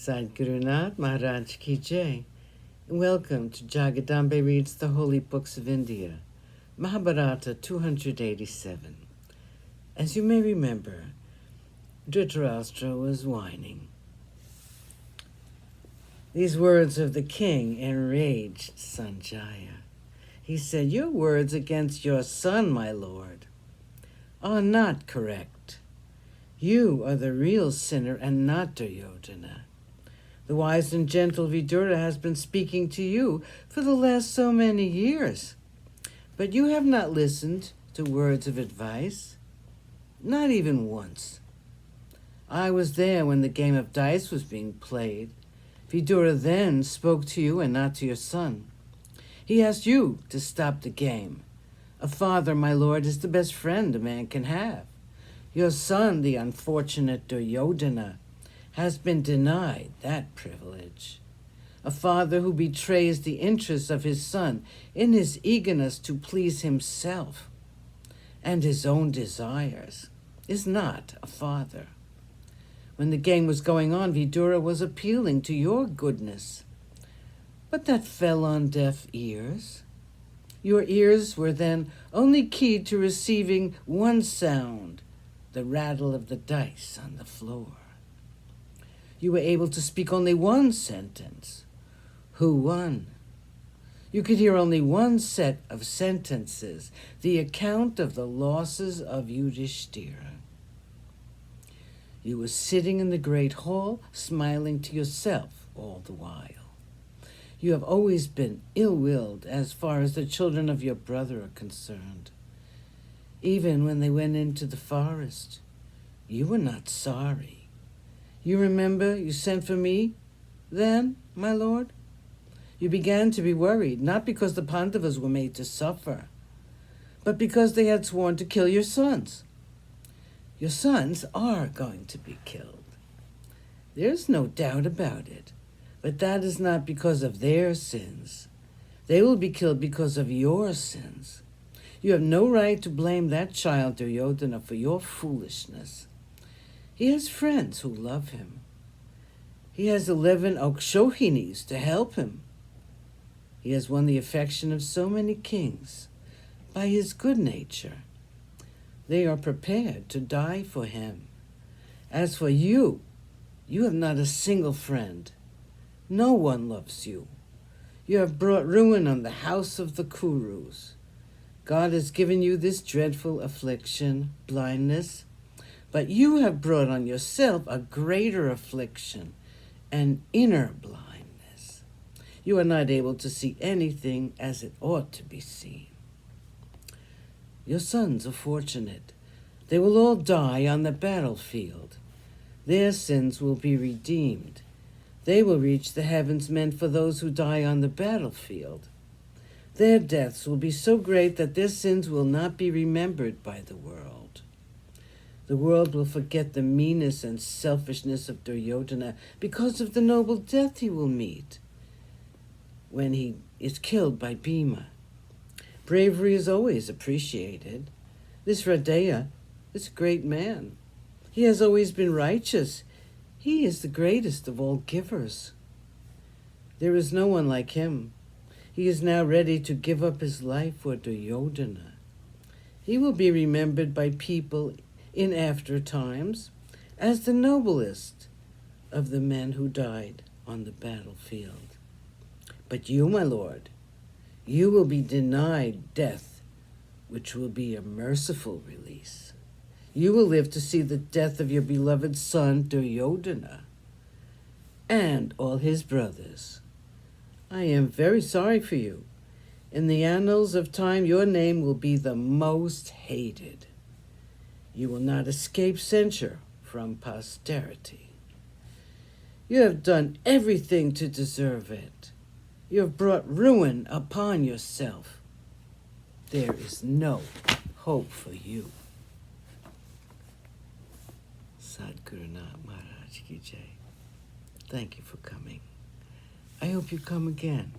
Sadhgurunath Maharaj Ki Jai. Welcome to Jagadambe Reads the Holy Books of India, Mahabharata 287. As you may remember, Dhritarashtra was whining. These words of the king enraged Sanjaya. He said, "Your words against your son, my lord, are not correct. You are the real sinner and not Duryodhana. The wise and gentle Vidura has been speaking to you for the last so many years, but you have not listened to words of advice, not even once. I was there when the game of dice was being played. Vidura then spoke to you and not to your son. He asked you to stop the game. A father, my lord, is the best friend a man can have. Your son, the unfortunate Duryodhana, has been denied that privilege. A father who betrays the interests of his son in his eagerness to please himself and his own desires is not a father. When the game was going on, Vidura was appealing to your goodness, but that fell on deaf ears. Your ears were then only keyed to receiving one sound, the rattle of the dice on the floor. You were able to speak only one sentence. Who won? You could hear only one set of sentences, the account of the losses of Yudhishthira. You were sitting in the great hall, smiling to yourself all the while. You have always been ill-willed as far as the children of your brother are concerned. Even when they went into the forest, you were not sorry. You remember you sent for me then, my lord? You began to be worried, not because the Pandavas were made to suffer, but because they had sworn to kill your sons. Your sons are going to be killed. There's no doubt about it, but that is not because of their sins. They will be killed because of your sins. You have no right to blame that child Duryodhana for your foolishness. He has friends who love him. He has 11 Akshohinis to help him. He has won the affection of so many kings by his good nature. They are prepared to die for him. As for you, you have not a single friend. No one loves you. You have brought ruin on the house of the Kurus. God has given you this dreadful affliction, blindness, but you have brought on yourself a greater affliction, an inner blindness. You are not able to see anything as it ought to be seen. Your sons are fortunate. They will all die on the battlefield. Their sins will be redeemed. They will reach the heavens meant for those who die on the battlefield. Their deaths will be so great that their sins will not be remembered by the world. The world will forget the meanness and selfishness of Duryodhana because of the noble death he will meet when he is killed by Bhima. Bravery is always appreciated. This Hrideya is a great man. He has always been righteous. He is the greatest of all givers. There is no one like him. He is now ready to give up his life for Duryodhana. He will be remembered by people in after times as the noblest of the men who died on the battlefield. But you, my lord, you will be denied death, which will be a merciful release. You will live to see the death of your beloved son, Duryodhana, and all his brothers. I am very sorry for you. In the annals of time, your name will be the most hated. You will not escape censure from posterity. You have done everything to deserve it. You have brought ruin upon yourself. There is no hope for you." Sadhgurunath Maharaj Ki Jai. Thank you for coming. I hope you come again.